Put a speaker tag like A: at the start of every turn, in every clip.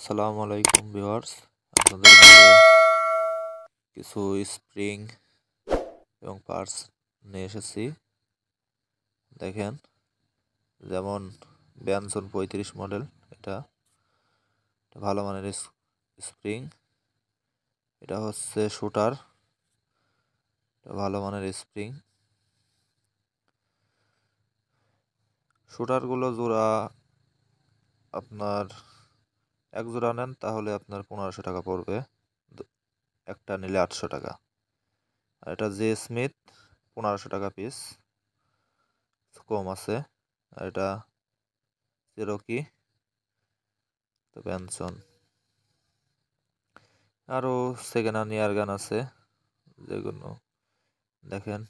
A: আসসালামু আলাইকুম ভিউয়ার্স, আপনাদের মাঝে কিছু স্প্রিং এবং পার্টস নিয়ে এসেছি। দেখেন, যেমন ব্যানসন 35 মডেল, এটা ভালো মানের স্প্রিং। এটা হচ্ছে শুটার, ভালো মানের স্প্রিং। শুটারগুলো জোড়া আপনার এক জোড়া নেন তাহলে আপনার 1500 টাকা পড়বে, একটা নিলে 800 টাকা। আর এটা জে স্মিথ 1500 টাকা পিস, কম আছে। আর এটা চেরোকি, তো ব্যানসন। আরও সেকেন্ড হ্যান্ড এয়ার গান আছে, যেগুলো দেখেন।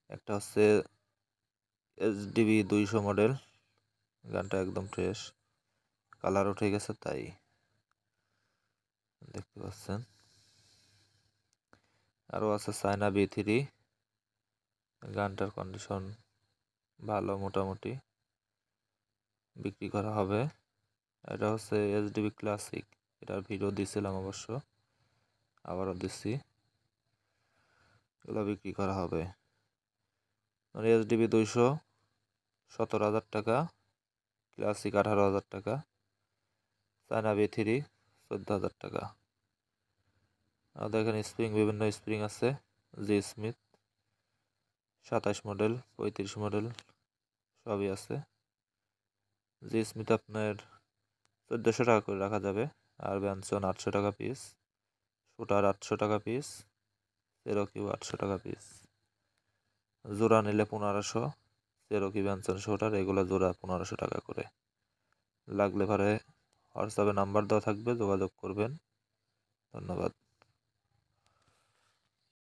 A: একটা হচ্ছে SDB 200 মডেল, গানটা একদম ফ্রেশ, কালার উঠে গেছে তাই দেখতে পাচ্ছেন। আরও আছে চায়না B3, গানটার কন্ডিশন ভালো, মোটামুটি বিক্রি করা হবে। এটা হচ্ছে SDB ক্লাসিক, এটার ভিডিও দিয়েছিলাম অবশ্য, আবারও দিচ্ছি। এগুলো বিক্রি করা হবে। SDB 200 17,000 টাকা, ক্লাসিক 18,000 টাকা, চায়না B3 14,000 টাকা। আর দেখেন স্প্রিং, বিভিন্ন স্প্রিং আছে। জি স্মিথ 27 মডেল, 35 মডেল সবই আছে। জি স্মিথ আপনার 1400 টাকা করে রাখা যাবে। আর ব্যানসন 800 টাকা পিস, শুটার 800 টাকা পিস, চেরোকিও 800 টাকা পিস। জোড়া নিলে 1500, চেরোকি ব্যানসন শুটার এগুলো জোড়া 1500 টাকা করে। লাগলে পরে হোয়াটসঅ্যাপে নাম্বার দেওয়া থাকবে, যোগাযোগ করবেন। ধন্যবাদ।